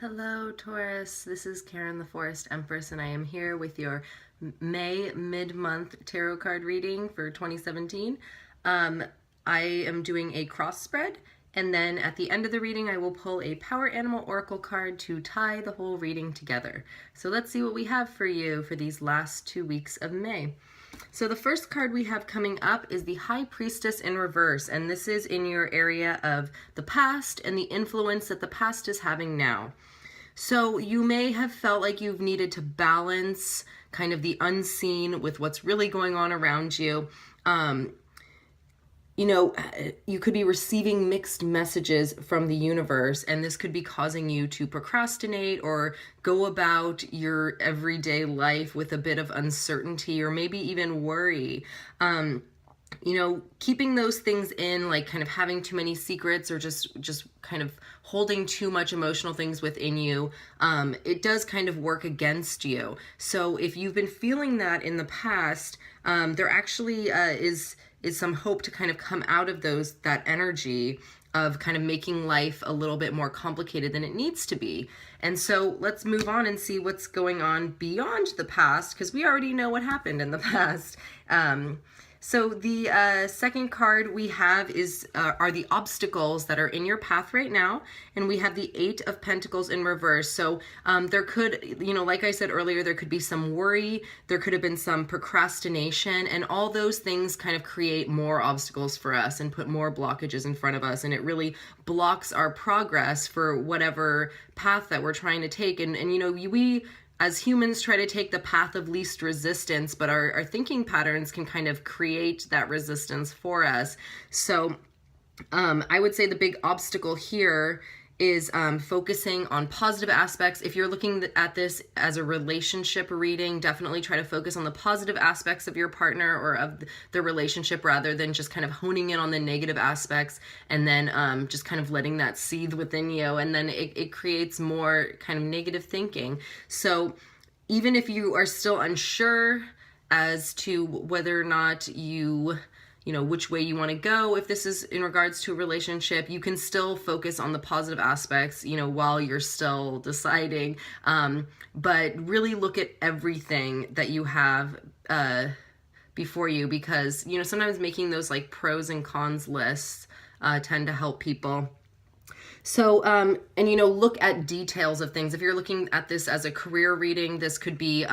Hello, Taurus. This is Karen the Forest Empress, and I am here with your May mid-month tarot card reading for 2017. I am doing a cross spread, and then at the end of the reading, I will pull a Power Animal Oracle card to tie the whole reading together. So let's see what we have for you for these last 2 weeks of May. So the first card we have coming up is the High Priestess in reverse, and this is in your area of the past and the influence that the past is having now. So you may have felt like you've needed to balance kind of the unseen with what's really going on around you. You could be receiving mixed messages from the universe, and this could be causing you to procrastinate or go about your everyday life with a bit of uncertainty or maybe even worry. Keeping those things in, like kind of having too many secrets or just kind of holding too much emotional things within you, it does kind of work against you. So if you've been feeling that in the past, there actually is some hope to kind of come out of that energy of kind of making life a little bit more complicated than it needs to be. And so let's move on and see what's going on beyond the past, because we already know what happened in the past. So the second card we have are the obstacles that are in your path right now, and we have the Eight of Pentacles in reverse. So there could, like I said earlier, there could be some worry, there could have been some procrastination, and all those things kind of create more obstacles for us and put more blockages in front of us, and it really blocks our progress for whatever path that we're trying to take. And we as humans try to take the path of least resistance, but our thinking patterns can kind of create that resistance for us. So I would say the big obstacle here is focusing on positive aspects. If you're looking at this as a relationship reading, definitely try to focus on the positive aspects of your partner or of the relationship rather than just kind of honing in on the negative aspects and then just kind of letting that seethe within you. And then it creates more kind of negative thinking. So even if you are still unsure as to whether or not which way you want to go, if this is in regards to a relationship, you can still focus on the positive aspects, while you're still deciding. But really look at everything that you have before you, because, sometimes making those like pros and cons lists tend to help people. So, look at details of things. If you're looking at this as a career reading, this could be,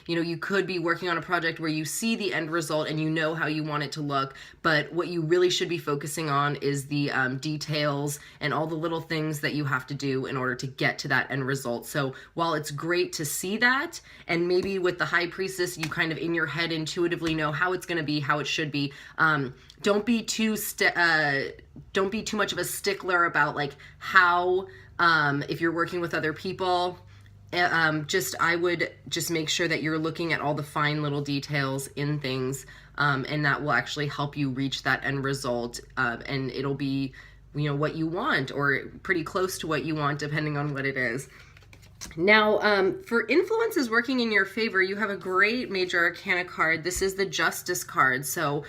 you could be working on a project where you see the end result and you know how you want it to look, but what you really should be focusing on is the details and all the little things that you have to do in order to get to that end result. So while it's great to see that, and maybe with the High Priestess, you kind of in your head intuitively know how it's going to be, how it should be, don't be too much of a stickler about like how, if you're working with other people, I would just make sure that you're looking at all the fine little details in things, and that will actually help you reach that end result, and it'll be, what you want or pretty close to what you want depending on what it is. Now, for influences working in your favor, you have a great major arcana card. This is the Justice card. So,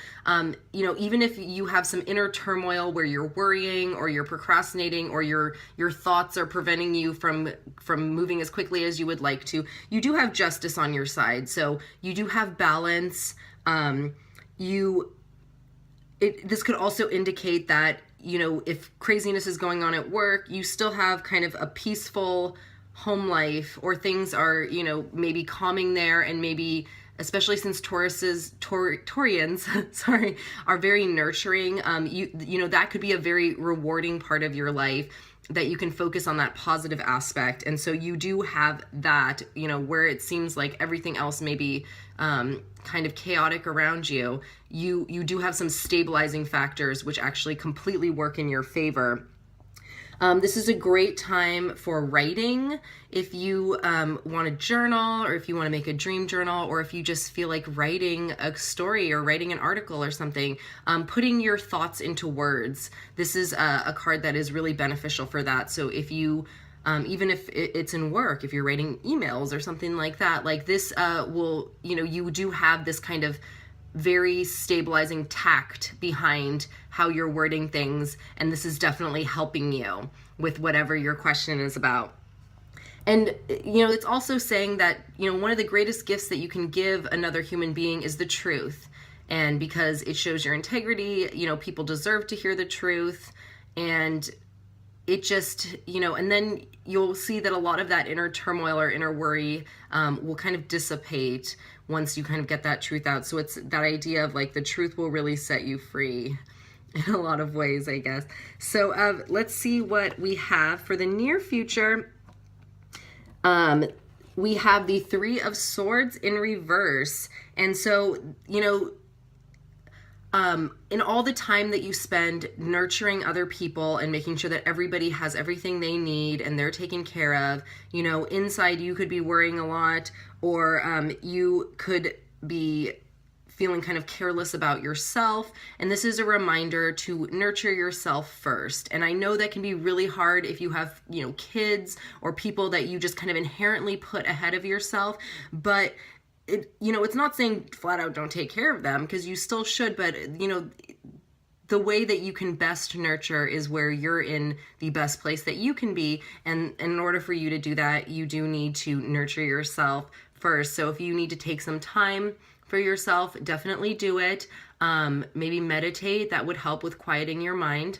even if you have some inner turmoil where you're worrying or you're procrastinating or your thoughts are preventing you from moving as quickly as you would like to, you do have justice on your side. So you do have balance. This could also indicate that, if craziness is going on at work, you still have kind of a peaceful home life, or things are, maybe calming there, and maybe, especially since Taurians, sorry, are very nurturing, that could be a very rewarding part of your life, that you can focus on that positive aspect. And so you do have that, where it seems like everything else may be kind of chaotic around you, you do have some stabilizing factors which actually completely work in your favor. This is a great time for writing. If you want to journal, or if you want to make a dream journal, or if you just feel like writing a story or writing an article or something, putting your thoughts into words. This is a card that is really beneficial for that. So if you, even if it's in work, if you're writing emails or something like that, like this will, you do have this kind of very stabilizing tact behind how you're wording things, and this is definitely helping you with whatever your question is about. And, you know, it's also saying that, you know, one of the greatest gifts that you can give another human being is the truth. And because it shows your integrity, you know, people deserve to hear the truth. And it just, you know, and then you'll see that a lot of that inner turmoil or inner worry will kind of dissipate once you kind of get that truth out. So it's that idea of like the truth will really set you free in a lot of ways, I guess. So let's see what we have for the near future. We have the Three of Swords in reverse. And so, you know, in all the time that you spend nurturing other people and making sure that everybody has everything they need and they're taken care of, you know, inside you could be worrying a lot, or you could be feeling kind of careless about yourself. And this is a reminder to nurture yourself first. And I know that can be really hard if you have, you know, kids or people that you just kind of inherently put ahead of yourself. But it, you know, it's not saying flat out don't take care of them, because you still should, but, you know, the way that you can best nurture is where you're in the best place that you can be. And in order for you to do that, you do need to nurture yourself first. So if you need to take some time for yourself, definitely do it. Maybe meditate. That would help with quieting your mind.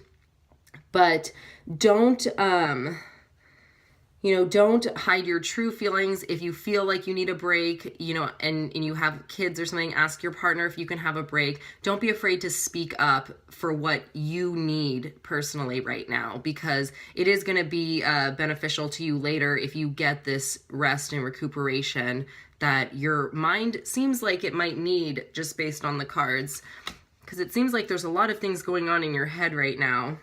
But don't, you know, don't hide your true feelings. If you feel like you need a break, you know, and you have kids or something, ask your partner if you can have a break. Don't be afraid to speak up for what you need personally right now, because it is going to be beneficial to you later if you get this rest and recuperation that your mind seems like it might need, just based on the cards, because it seems like there's a lot of things going on in your head right now.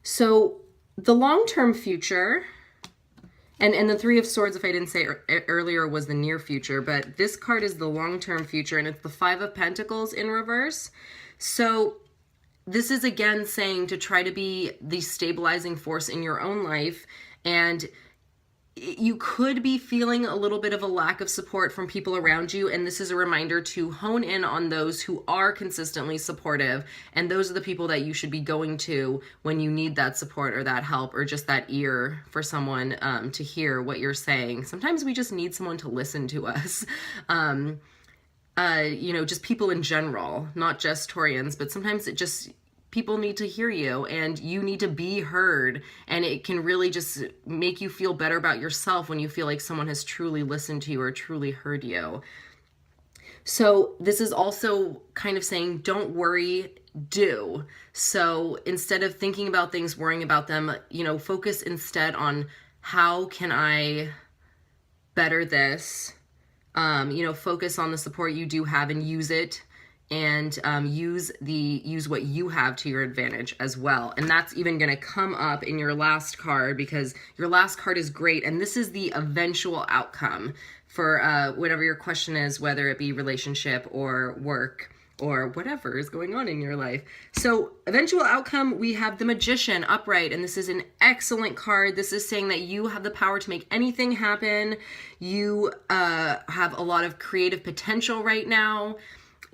So the long-term future, and the Three of Swords, if I didn't say earlier, was the near future, but this card is the long-term future, and it's the Five of Pentacles in reverse. So this is again saying to try to be the stabilizing force in your own life. And you could be feeling a little bit of a lack of support from people around you, and this is a reminder to hone in on those who are consistently supportive, and those are the people that you should be going to when you need that support or that help, or just that ear for someone to hear what you're saying. Sometimes we just need someone to listen to us. You know, just people in general, not just Taurians, but sometimes it just, people need to hear you, and you need to be heard, and it can really just make you feel better about yourself when you feel like someone has truly listened to you or truly heard you. So this is also kind of saying, don't worry, do. So instead of thinking about things, worrying about them, you know, focus instead on how can I better this, you know, focus on the support you do have and use it. And use what you have to your advantage as well. And that's even going to come up in your last card, because your last card is great, and this is the eventual outcome for whatever your question is, whether it be relationship or work or whatever is going on in your life. So eventual outcome, we have the Magician upright, and this is an excellent card. This is saying that you have the power to make anything happen. You have a lot of creative potential right now.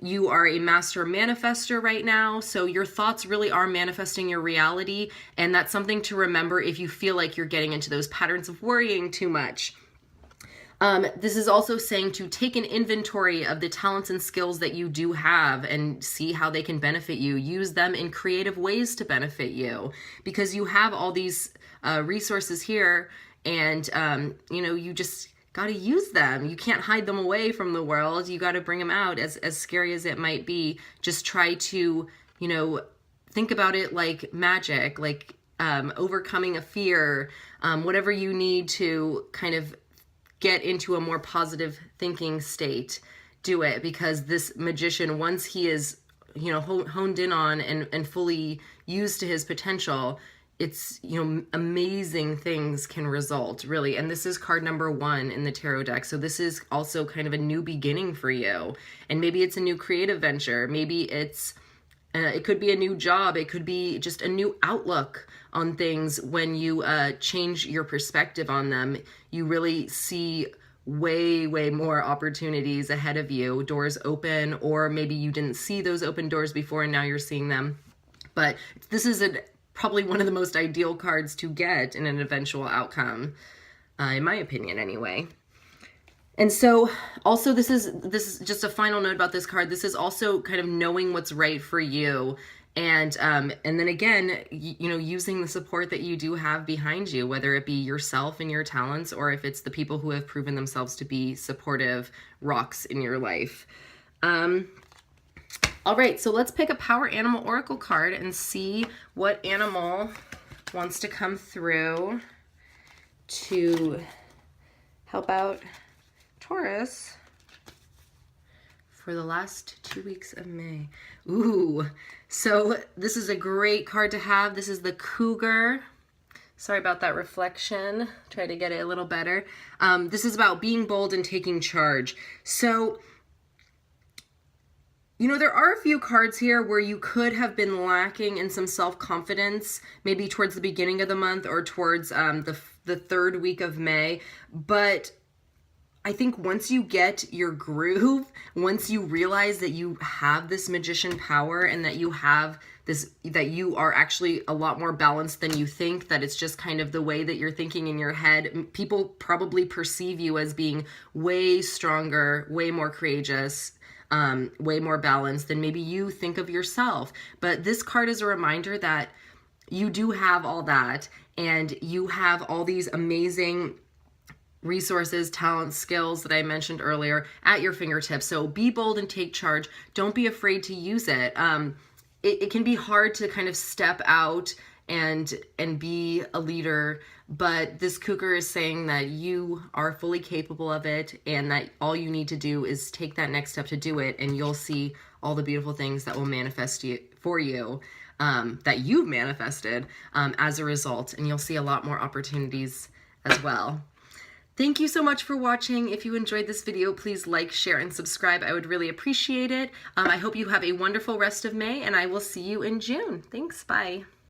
You are a master manifester right now, so your thoughts really are manifesting your reality, and that's something to remember if you feel like you're getting into those patterns of worrying too much. This is also saying to take an inventory of the talents and skills that you do have and see how they can benefit you. Use them in creative ways to benefit you, because you have all these resources here, and you know, you just got to use them. You can't hide them away from the world. You got to bring them out, as scary as it might be. Just try to, you know, think about it like magic, like overcoming a fear, whatever you need to kind of get into a more positive thinking state. Do it, because this Magician, once he is, you know, honed in on and fully used to his potential, it's, you know, amazing things can result, really. And this is card number 1 in the tarot deck. So this is also kind of a new beginning for you. And maybe it's a new creative venture. Maybe it's, it could be a new job. It could be just a new outlook on things. When you change your perspective on them, you really see way more opportunities ahead of you. Doors open, or maybe you didn't see those open doors before and now you're seeing them. But this is probably one of the most ideal cards to get in an eventual outcome. in my opinion anyway. And so also this is just a final note about this card. This is also kind of knowing what's right for you. And then again, you know, using the support that you do have behind you, whether it be yourself and your talents, or if it's the people who have proven themselves to be supportive rocks in your life. All right, so let's pick a Power Animal Oracle card and see what animal wants to come through to help out Taurus for the last 2 weeks of May. Ooh, so this is a great card to have. This is the Cougar. Sorry about that reflection. Try to get it a little better. This is about being bold and taking charge. So, you know, there are a few cards here where you could have been lacking in some self-confidence, maybe towards the beginning of the month or towards the third week of May. But I think once you get your groove, once you realize that you have this magician power and that you have this, that you are actually a lot more balanced than you think, that it's just kind of the way that you're thinking in your head, people probably perceive you as being way stronger, way more courageous, way more balanced than maybe you think of yourself. But this card is a reminder that you do have all that, and you have all these amazing resources, talents, skills that I mentioned earlier at your fingertips. So be bold and take charge. Don't be afraid to use it. It can be hard to kind of step out and be a leader, but this Cougar is saying that you are fully capable of it, and that all you need to do is take that next step to do it, and you'll see all the beautiful things that will manifest for you, that you've manifested as a result, and you'll see a lot more opportunities as well. Thank you so much for watching. If you enjoyed this video, please like, share, and subscribe. I would really appreciate it. I hope you have a wonderful rest of May, and I will see you in June. Thanks. Bye.